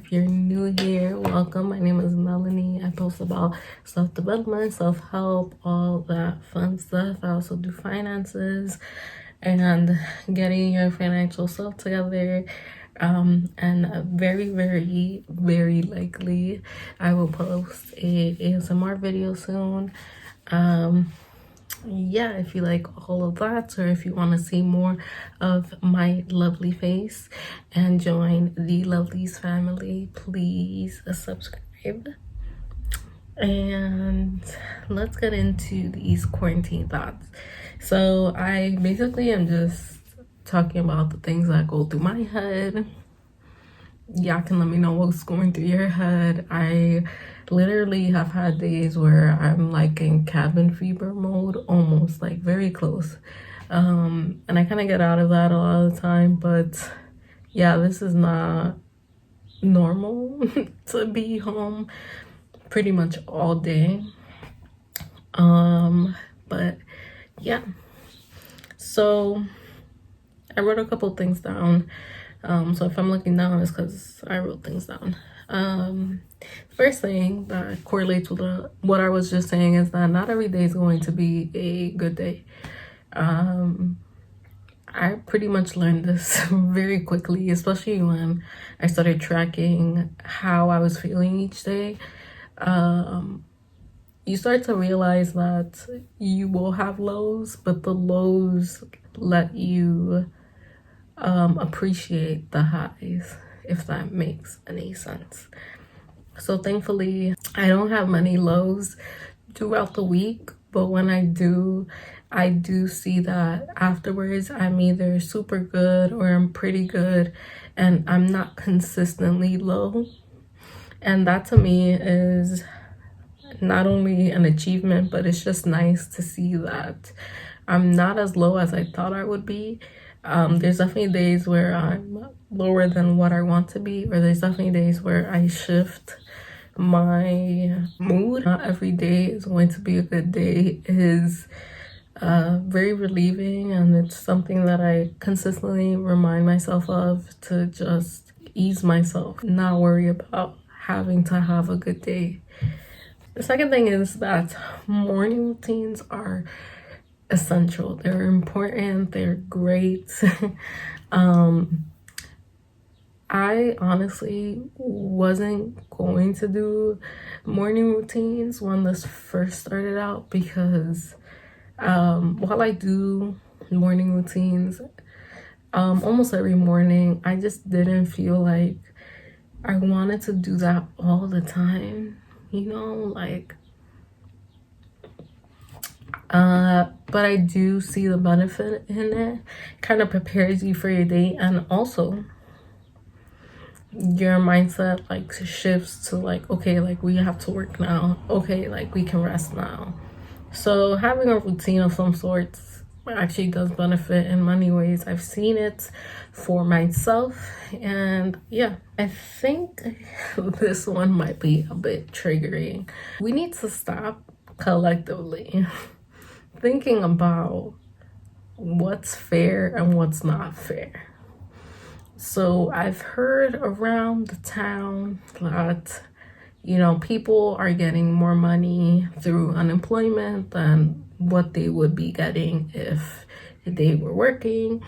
If you're new here, welcome. My name is Melanie. I post about self-development, self-help, all that fun stuff. I also do finances and getting your financial self together. And very likely I will post a ASMR video soon. Yeah, if you like all of that, or if you want to see more of my lovely face and join the Lovelies family, please subscribe. And let's get into these quarantine thoughts. So I basically am just talking about the things that go through my head. Y'all can let me know what's going through your head. I literally have had days where I'm like in cabin fever mode, almost like very close. And I kind of get out of that a lot of the time, but yeah, this is not normal to be home pretty much all day. But yeah, so I wrote a couple things down. So if I'm looking down, it's because I wrote things down. First thing that correlates with what I was just saying is that not every day is going to be a good day. I pretty much learned this very quickly, especially when I started tracking how I was feeling each day. You start to realize that you will have lows, but the lows let you appreciate the highs, if that makes any sense. So thankfully, I don't have many lows throughout the week, but when I do see that afterwards I'm either super good or I'm pretty good, and I'm not consistently low. And that to me is not only an achievement, but it's just nice to see that I'm not as low as I thought I would be. There's definitely days where I'm lower than what I want to be, or there's definitely days where I shift my mood. Not every day is going to be a good day is very relieving, and it's something that I consistently remind myself of, to just ease myself, not worry about having to have a good day. The second thing is that morning routines are essential. They're important, they're great. I honestly wasn't going to do morning routines when this first started out, because while I do morning routines almost every morning, I just didn't feel like I wanted to do that all the time, you know, like but I do see the benefit in it. Kind of prepares you for your day, and also your mindset like shifts to like, okay, like we have to work now, okay, like we can rest now. So having a routine of some sorts actually does benefit in many ways. I've seen it for myself, and yeah, I think this one might be a bit triggering. We need to stop collectively thinking about what's fair and what's not fair. So I've heard around the town that, you know, people are getting more money through unemployment than what they would be getting if they were working.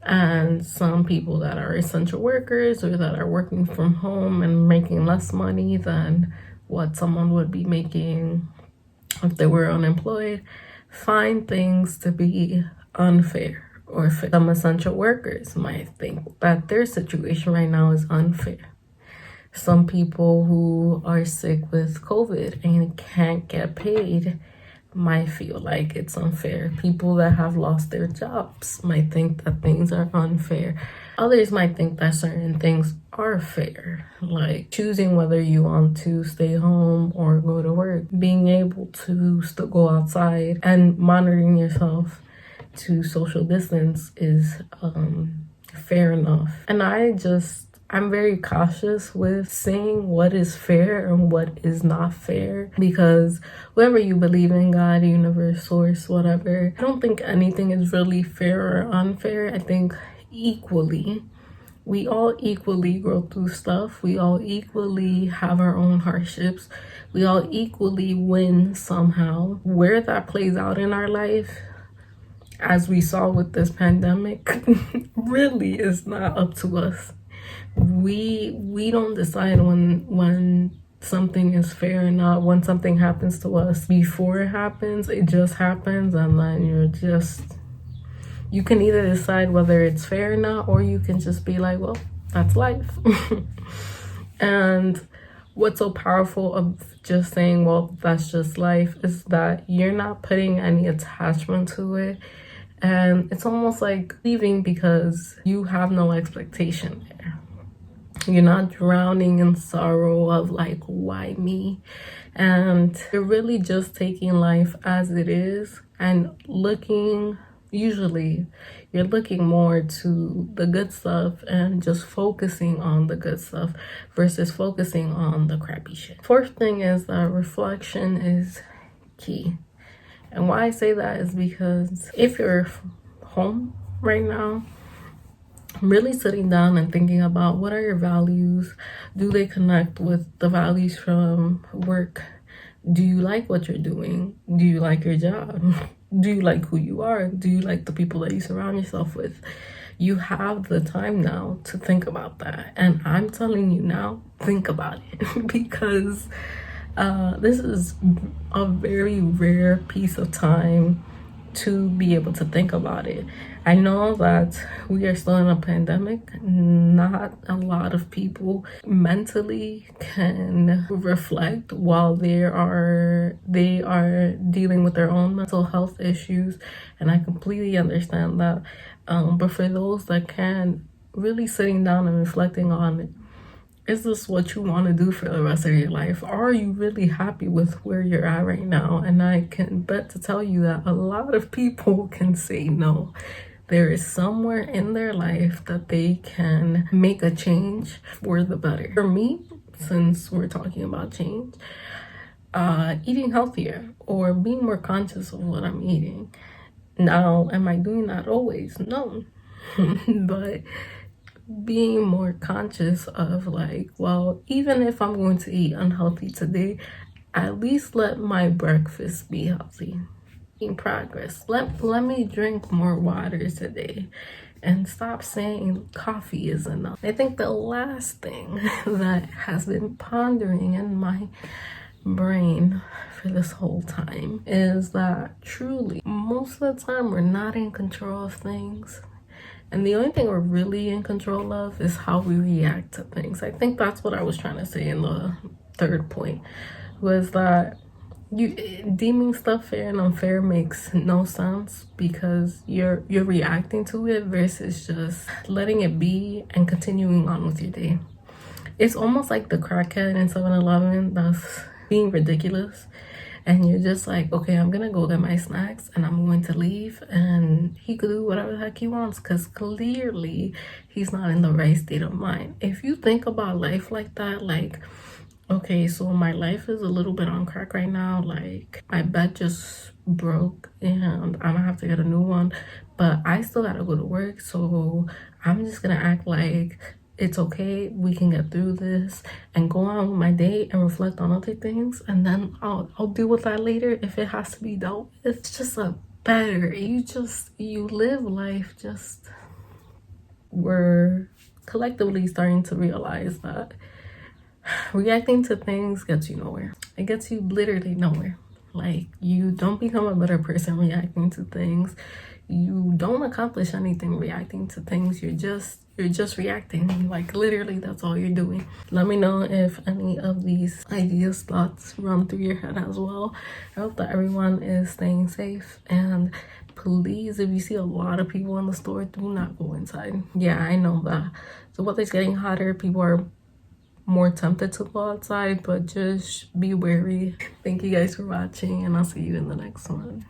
And some people that are essential workers or that are working from home and making less money than what someone would be making if they were unemployed, find things to be unfair. Or if some essential workers might think that their situation right now is unfair. Some people who are sick with COVID and can't get paid might feel like it's unfair. People that have lost their jobs might think that things are unfair. Others might think that certain things are fair, like choosing whether you want to stay home or go to work, being able to still go outside, and monitoring yourself to social distance is fair enough. And I'm very cautious with saying what is fair and what is not fair, because whoever you believe in, God, universe, source, whatever, I don't think anything is really fair or unfair. I think equally We all equally grow through stuff. We all equally have our own hardships. We all equally win somehow. Where that plays out in our life, as we saw with this pandemic, really is not up to us. We don't decide when something is fair or not. When something happens to us, before it happens, it just happens, and then you can either decide whether it's fair or not, or you can just be like, well, that's life. And what's so powerful of just saying, well, that's just life, is that you're not putting any attachment to it. And it's almost like leaving because you have no expectation there. You're not drowning in sorrow of like, why me? And you're really just taking life as it is and usually you're looking more to the good stuff and just focusing on the good stuff versus focusing on the crappy shit. Fourth thing is that reflection is key. And why I say that is because if you're home right now, really sitting down and thinking about what are your values, do they connect with the values from work? Do you like what you're doing? Do you like your job? Do you like who you are? Do you like the people that you surround yourself with? You have the time now to think about that. And I'm telling you now, think about it because this is a very rare piece of time to be able to think about it. I know that we are still in a pandemic. Not a lot of people mentally can reflect while they are dealing with their own mental health issues, and I completely understand that. But for those that can, really sitting down and reflecting on it, is this what you want to do for the rest of your life? Are you really happy with where you're at right now? And I can bet to tell you that a lot of people can say no. There is somewhere in their life that they can make a change for the better. For me, since we're talking about change, eating healthier or being more conscious of what I'm eating. Now, am I doing that always? No. But being more conscious of like, well, even if I'm going to eat unhealthy today, at least let my breakfast be healthy. In progress. Let me drink more water today and stop saying coffee is enough. I think the last thing that has been pondering in my brain for this whole time is that truly most of the time we're not in control of things. And the only thing we're really in control of is how we react to things. I think that's what I was trying to say in the third point, was that deeming stuff fair and unfair makes no sense because you're reacting to it versus just letting it be and continuing on with your day. It's almost like the crackhead in 7-Eleven that's being ridiculous. And you're just like, okay, I'm gonna go get my snacks and I'm going to leave, and he could do whatever the heck he wants because clearly he's not in the right state of mind. If you think about life like that, like, okay, so my life is a little bit on crack right now. Like, my bed just broke and I'm gonna have to get a new one, but I still gotta go to work, so I'm just gonna act like it's okay, we can get through this and go on with my day and reflect on other things, and then I'll deal with that later if it has to be dealt with. It's just a better, you live life. Just, we're collectively starting to realize that reacting to things gets you nowhere. It gets you literally nowhere. Like, you don't become a better person reacting to things. You don't accomplish anything reacting to things. You're just reacting. Like, literally, that's all you're doing. Let me know if any of these ideas, thoughts run through your head as well. I hope that everyone is staying safe, and please, if you see a lot of people in the store, do not go inside. Yeah, I know that the weather's getting hotter. People are more tempted to go outside, but just be wary. Thank you guys for watching, and I'll see you in the next one.